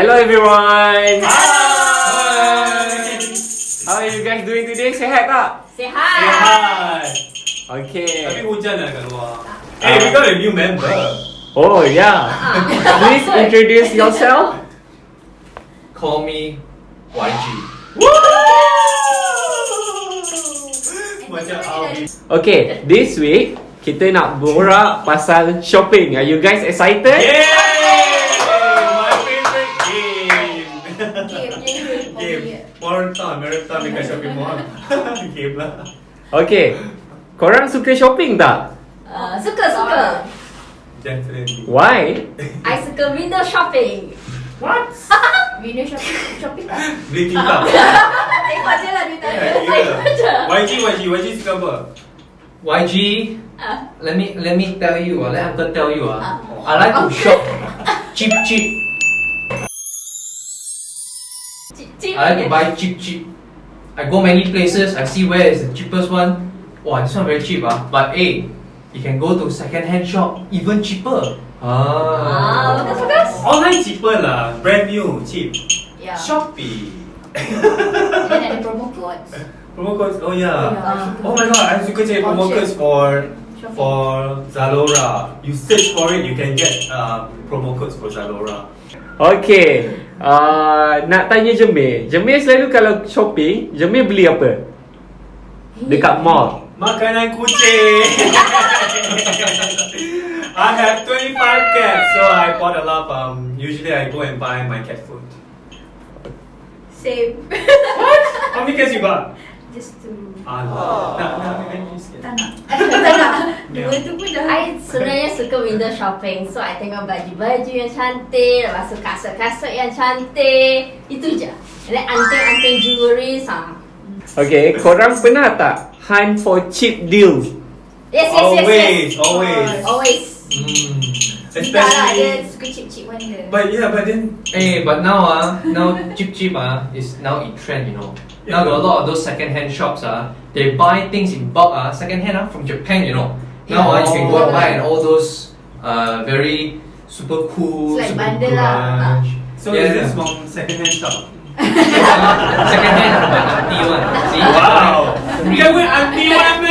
Hello everyone. Hi. How are you guys doing today? Sehat tak? Sehat. Okay. Tapi hujan lah kat luar. We got a new member. Oh yeah. Please introduce yourself. Call me YG. Macam Alvin. Okay, this week kita nak borak pasal shopping. Are you guys excited? Yay! My favorite game. Game. Marathon dekat shopping mall. Game lah. Okay. Korang suka shopping tak? Suka. Definitely. Why? I suka window shopping. What? Window shopping tak? Beli tingkap. Tengok je lah dia tanya. YG suka apa? YG, let me tell you, let uncle tell you, I like to shop cheap. I like to buy cheap. I go many places, I see where is the cheapest one. Wow, this one very cheap, but hey, you can go to second-hand shop, even cheaper. Bagus. Online cheaper lah. Brand new, cheap. Ya. Shopee. Dan ada promo codes. Promo codes, oh yeah. Yeah. Oh my god, I suka cari promo codes for Zalora. You search for it, you can get promo codes for Zalora. Okay. Nak tanya Jemil. Jemil selalu kalau shopping, Jemil beli apa? Dekat mall. Makanan kucing. I have 25 cats, so I bought a lot. Usually I go and buy my cat food. Same. How many cats you got? Just to Nak tak nak. Yeah. Dua tu pun dah. I sebenarnya suka window shopping. So I tengok baju-baju yang cantik, lepas tu kasut-kasut yang cantik. Itu je. Dan anting-anting jewelry sama. Okay, korang pernah tak hunt for cheap deals? Yes. Always. Tidak lah, dia Especially. suka cheap one dia. But then. Hey, but now cheap is now in trend, you know. Now there are a lot of those second-hand shops, they buy things in bulk, second-hand from Japan, you know. Now you can go and buy and all those very super cool, It's like super bundle lah. grunge. So is this from second-hand shop? Second-hand from the auntie one. See? Wow. Can we auntie one?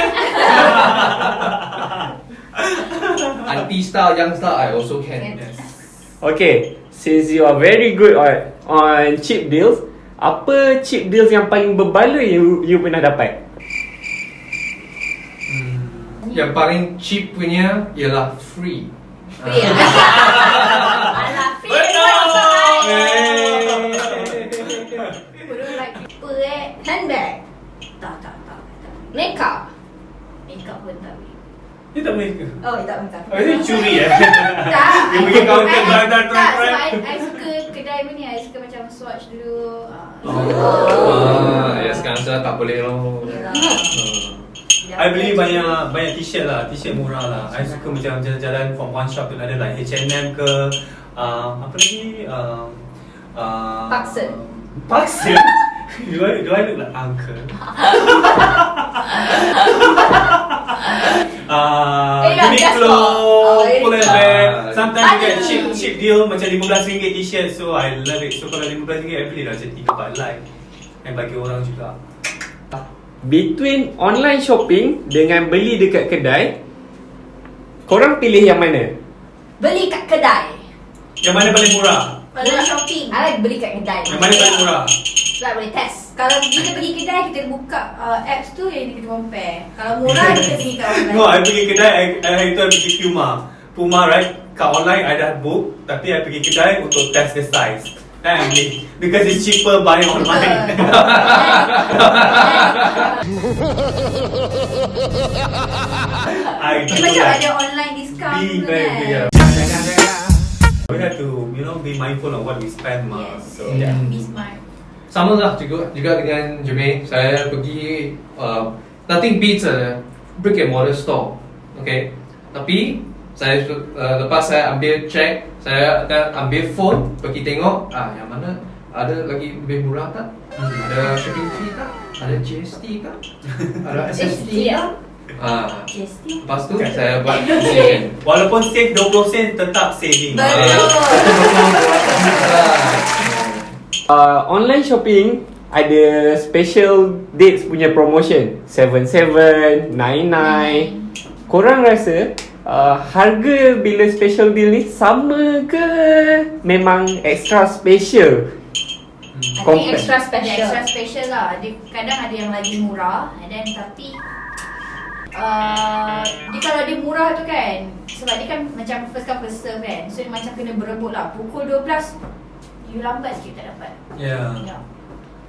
Auntie style, young style, I also can. Yes. Okay, since you are very good on cheap deals, apa cheap deals yang paling berbaloi you pernah dapat? Yang paling cheap punya ialah free. Free Alah, free Kurang like people handbag. Tak. Makeup pun tak. Ni tak boleh ke? Oh, tak. Oh, ini curi Tak. Dia pergi counter Tak, so drive. I suka kedai ni. I suka macam swatch dulu. Ya sekarang sudah tak boleh loh. I beli banyak t-shirt lah, t-shirt murah lah. I suka macam jalan-jalan from one shop to another, like H&M ke, apa lagi? Parkson. Do I look like uncle? Uniqlo, Pull&Bear. Sometimes you get cheap deal macam RM15 t-shirt, so I love it. So kalau RM15 I beli lah macam 3-4 like, and bagi orang juga. Between online shopping dengan beli dekat kedai, korang pilih yang mana? Beli kat kedai. Yang mana paling murah? Murah shopping. I like beli kat kedai. Yang mana paling murah? Sebab boleh test. Kalau kita pergi kedai, kita buka apps tu yang kita compare. Kalau murah, kita pergi kat online. No, I pergi kedai, I pergi Puma, right? Kat online I dah book, tapi I pergi kedai untuk test the size. Dan beli, because it's cheaper buying online. I do Macam like ada online discount be tu very kan. We have to, be mindful of what we spend, Yes. So Be smart. Sama lah juga dengan Jermaine. Saya pergi nothing beats a brick and mortar store, okay. Tapi saya lepas saya ambil check, saya akan ambil phone, pergi tengok yang mana ada lagi lebih murah tak? Ada shipping fee tak? Ada GST tak? Ada SSD tak? GST. Lepas tu saya buat decision. Walaupun save 20% tetap saving. Online shopping ada special dates punya promotion 77, 99. Korang rasa harga bila special deal ni sama ke memang extra special? I think Compare. extra special. Extra special lah. Kadang ada yang lagi murah, and then tapi dia kalau dia murah tu kan, sebab dia kan macam first come first serve kan, so dia macam kena berebut lah. Pukul 12 you lambat sikit tak dapat. Yeah. Yeah.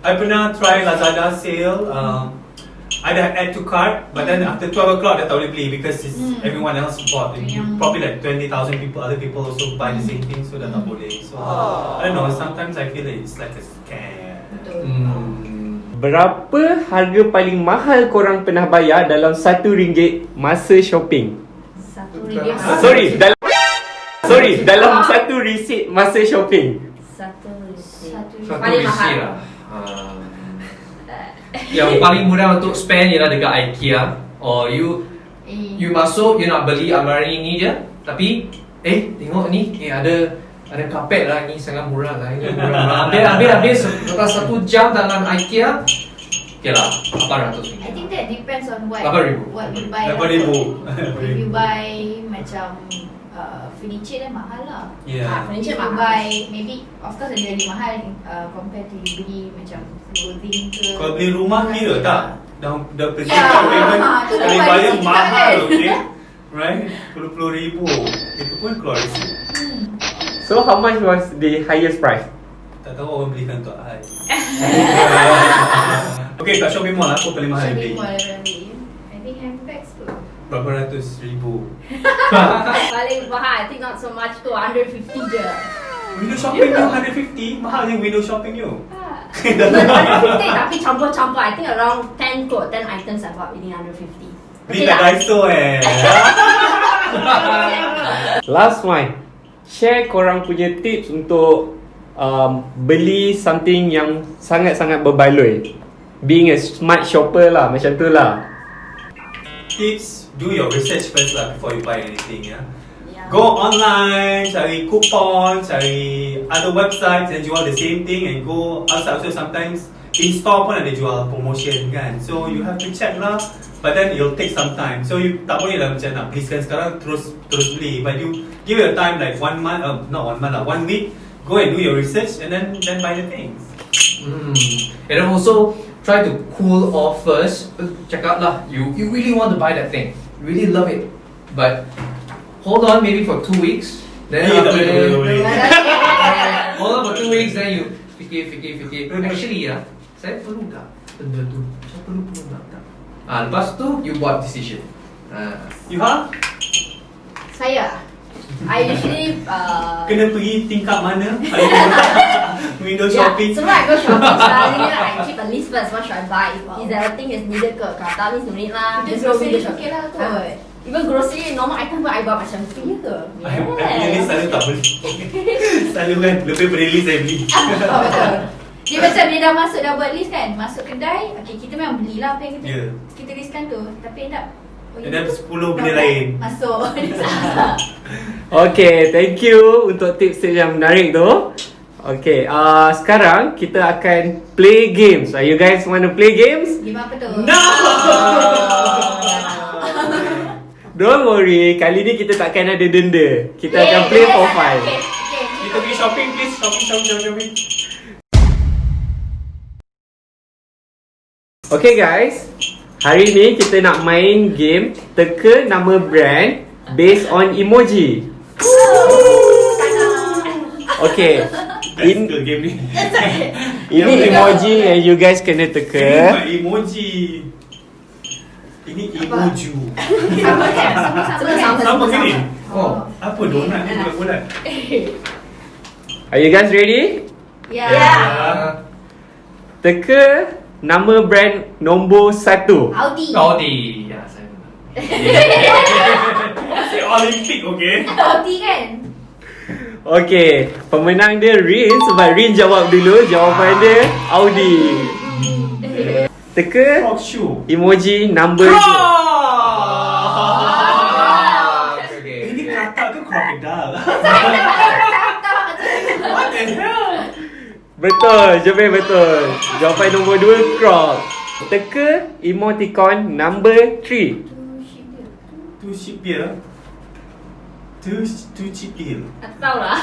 I pernah try Lazada sale. I dah add to cart, but then after 12 o'clock dah tak boleh beli because everyone else bought. Probably like 20,000 people, other people also buy the same thing, so dah tak boleh. So I don't know. Sometimes I feel like it's like a scam. Betul. Berapa harga paling mahal korang pernah bayar dalam RM1 masa shopping? RM1. Sorry, dalam satu receipt masa shopping. Satu receipt. Satu Paling receipt mahal. lah. Yang paling mudah untuk spend ialah dekat IKEA. Or you masuk, you nak beli almari ni je, tapi tengok ni, ada kapet lah, ni sangat murah lah, ini murah. Habis lepas 1 jam dalam IKEA, okay lah, RM800. I think that depends on what 8,000. what we buy. 8,000. If you buy macam furniture then mahal lah. Yeah. If you buy maybe of course ada lagi mahal compare to you beli macam clothing ke. Kalau beli rumah kira tak? Dah pergi Ya, down payment, tu dah boleh bayar bayar sikit mahal, kan? okay? Right? RM10,000. Itu pun keluar receipt. So how much was the highest price? Tak tahu orang belikan untuk I. Okay, kat shopping mall apa paling mahal Shopping beli? mall yang beli. I think handbags tu. Berapa ratus ribu? Paling mahal, I think not so much tu, 150 je. Window shopping you 150? Mahal yang window shopping you. 150 tapi campur-campur, I think around 10 kot, 10 items I bought within 150. Beli kat Daiso Last one, share korang punya tips untuk beli something yang sangat-sangat berbaloi. Being a smart shopper lah, macam tu lah. Tips, do your research first lah before you buy anything ya. Yeah. Go online, cari coupon, cari other websites yang jual the same thing, and go outside also sometimes in store pun ada jual promotion kan. So you have to check lah, but then it'll take some time. So you tak boleh lah macam nak beli sekarang terus beli, but you give it a time like 1 month, not 1 month lah, 1 week. Go and do your research and then buy the things. And then also try to cool off first. Check out lah, you really want to buy that thing, you really love it, but hold on maybe for 2 weeks. Then after hold on for 2 weeks, then you fikir. Actually ya, saya perlu tak benda tu? Saya perlu tak? Lepas tu you buat decision. You have? Saya I usually Kena pergi tingkat mana? Window shopping. Sebelum I go shopping selalunya I keep a list first. What should I buy? Is there a thing is needed ke? Kalau tak means no need lah. Just go grocery window shopping. okay lah tu. I would. Even grocery normal item pun I buat macam tu je ke? I punya list selalu tak beli. Selalu kan, lebih beri list saya beli. Betul. Dia macam dia dah masuk, dah buat list kan. Masuk kedai, okay kita memang belilah apa yang kita listkan tu. Tapi end up And then 10 benda lain. Masuk. Okay, thank you untuk tips-tips yang menarik tu. Okay, sekarang kita akan play games. You guys want to play games? Game apa tu? No! Don't worry, kali ni kita takkan ada denda. Kita akan play for fun. Okay. Kita pergi shopping please. Shopping. Okay guys, hari ni kita nak main game teka nama brand based on emoji. Okay, Best ke game ni? ini emoji yang you guys kena Ini teka. bukan emoji. Ini emoju. Sama kan? Sama. Sama ke ni? Oh, Apa donat ni bulat-bulat? Are you guys ready? Ya. Teka nama brand nombor 1. Audi. Audi. Ya, saya benar. Say Olympic, okay? Audi kan? Okay, pemenang dia Rin sebab Rin jawab dulu. Jawapan dia Audi. Teka Frog shoe. emoji number 2. Frog! What the hell? Betul, Jermaine betul. Jawapan nombor 2 crop. Teka emoticon number 3. Two sheep here. Two sheep here. Tak tahu lah.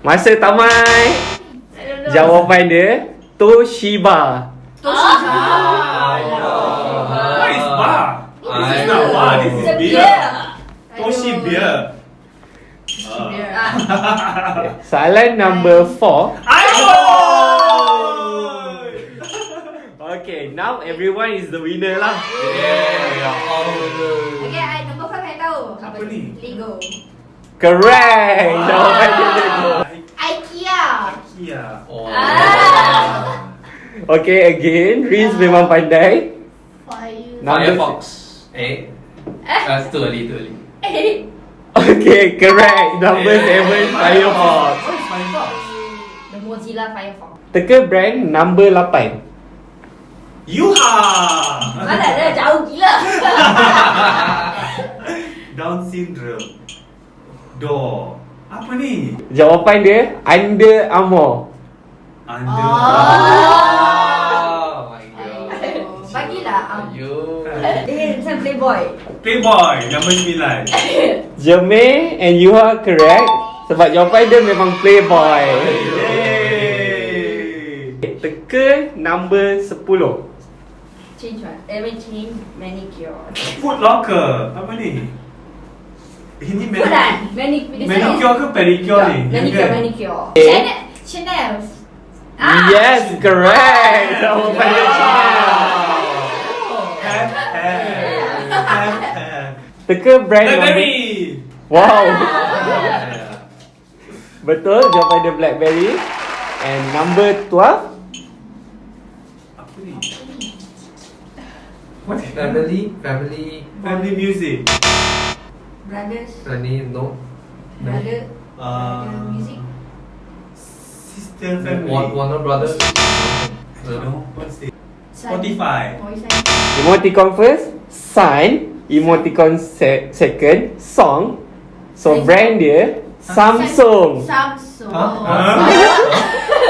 Masa tamat. I don't know. Jawapan dia Toshiba. Toshiba. What is bar? This is not bar, this is It's a beer. Toshi beer. Soalan number 4. Okay, now everyone is the winner lah. Okay, nombor 5 saya tahu. Apa ni? Lego. Correct. Jawapan dia Lego. IKEA. Kia. Okay, again, Riz memang pandai. Fire. Firefox. That's too early. Okay, correct. Number 7 Firefox. What is Firefox? The Mozilla Firefox. Teka brand number 8. Yuha. Mana ada jauh gila. Down syndrome. Door. Apa ni? Jawapan dia Under Armour. Under. Oh my god. Bagilah. Ayo. Macam Playboy. Playboy. Number 9. Jermaine and you are correct. Sebab jawapan dia memang Playboy. Yay. Teka number 10. Change one. Change manicure. Foot Locker. Apa ni? Ini Bukan. Manicure. manicure ke pedicure ni? Manicure, manicure. Chanel. Yes, correct. Jawapan dia Chanel. Have. Teka brand number. Blackberry. Wow. Betul, jawapan dia Blackberry. And number 12. Apa ni? What? Family. Family music. Brothers. No. Brother. Uh, Music. Sister family. Warner Brothers. I don't know. What's it? Spotify. Oh, it's Emoticon first, sign. Emoticon second, song. So brand dia Samsung. Samsung. Huh?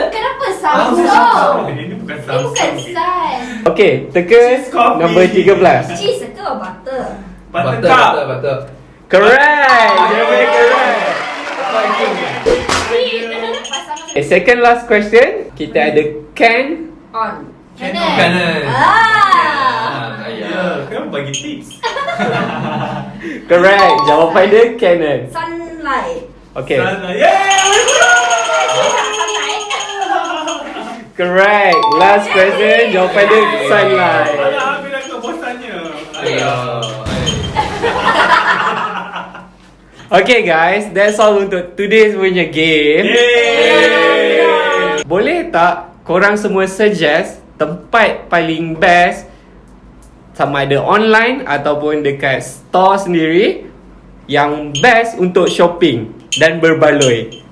Kenapa Samsung? Ini bukan Ini Samsung. bukan Sun. Okay, teka Cheese coffee. number 13. Cheese ke butter? Buttercup. Butter. Correct. Jermaine correct. Okay, second last question. Kita ada can. On. Canon. Ya, kenapa bagi tips? Correct. Jawapan dia Canon. Sunlight. Okay. Yeay! Sunlight. Correct. Last question. Jawapan dia sunlight. Alah, habis dah kebosannya. Okay guys, that's all untuk today's punya game. Yeay! Boleh tak korang semua suggest tempat paling best sama ada online ataupun dekat store sendiri yang best untuk shopping dan berbaloi?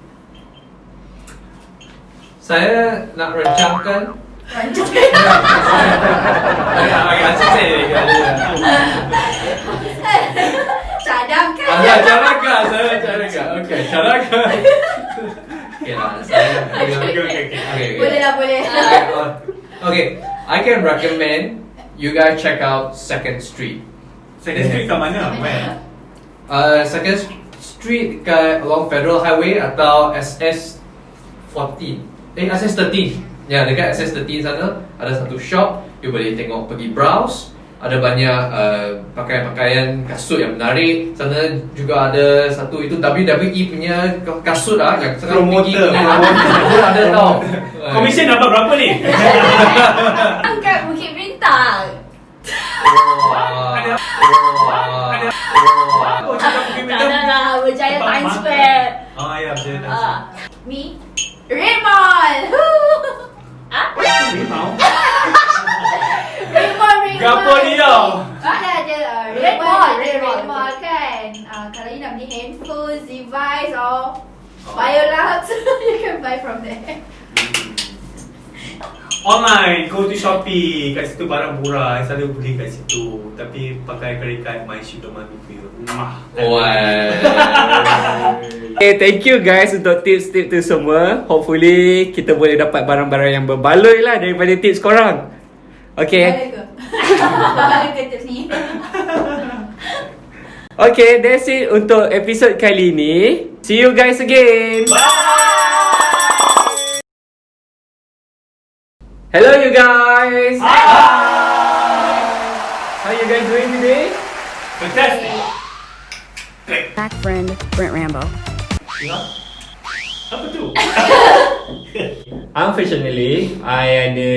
Saya nak rancangkan. Cadangkan. Cadangkan. Okay, cadangkan. Okay lah, saya. Okay. Boleh lah, boleh. Okay, I can recommend you guys check out Second Street. Second Street kat mana? Where? Second Street kat along Federal Highway atau SS13. SS13. Ya, dekat SS13 sana ada satu shop. You boleh tengok, pergi browse. Ada banyak pakaian-pakaian kasut yang menarik. Sana juga ada satu itu WWE punya kasut lah yang Promoter. Ada tau. Komisen dapat berapa ni? Angkat Bukit Bintang. Oh, cakap Bukit Tak Bintang. ada lah, Berjaya Tempat Times makan. Square. Ah, ya, Berjaya Times Ah. Square. Me. Red Mall. Ni mau? Red Mall. Gapo ni tau? Ada Red Mall, Red Red Mall. Mall kan. Kalau you nak beli handphone, device or biolabs, you can buy from there. Online, go to Shopee. Kat situ barang murah. I selalu beli kat situ. Tapi pakai credit card My Sugar Mami Feel. Okay, thank you guys untuk tips-tips tu semua. Hopefully kita boleh dapat barang-barang yang berbaloi lah daripada tips korang. Okay. Boleh ke? Boleh ke tips ni? Okay, that's it untuk episod kali ni. See you guys again. Hello you guys. Hi. How you guys doing today? Fantastic. Back friend, Brent Rambo. Apa tu? Unfortunately, I ada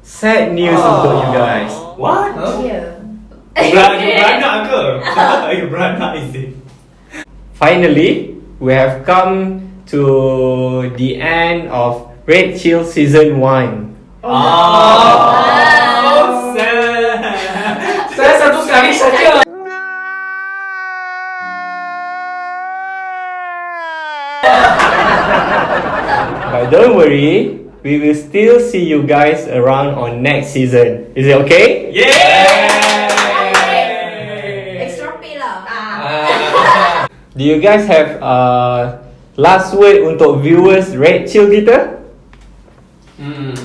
sad news untuk you guys. What? Ya. You beranak ke? You beranak is it? Finally, we have come to the end of Red Chill Season 1. So sad. Saya satu kali saja. But don't worry, we will still see you guys around on next season. Is it okay? Yay! Extra pay lah. Do you guys have last word untuk viewers Red Chill kita?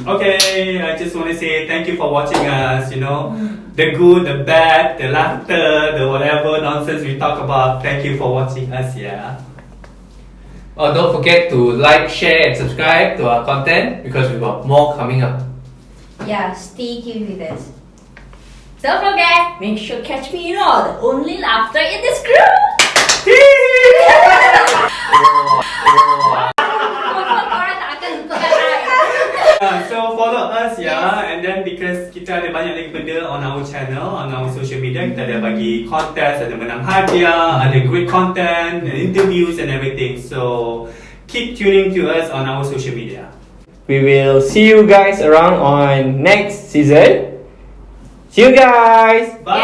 Okay, I just want to say thank you for watching us. You know, the good, the bad, the laughter, the whatever nonsense we talk about. Thank you for watching us. Yeah. Oh, don't forget to like, share, and subscribe to our content because we've got more coming up. Yeah, stay tuned with us. Don't forget, make sure catch me in all the only laughter in this group. Korang tak akan lupakan I. So follow us, yeah, and then because kita ada banyak lagi benda on our channel, on our social media, kita ada bagi contest, ada menang hadiah, ada great content, interviews and everything. So keep tuning to us on our social media. We will see you guys around on next season. See you guys. Bye.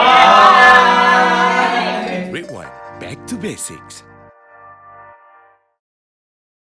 Red One, back to basics.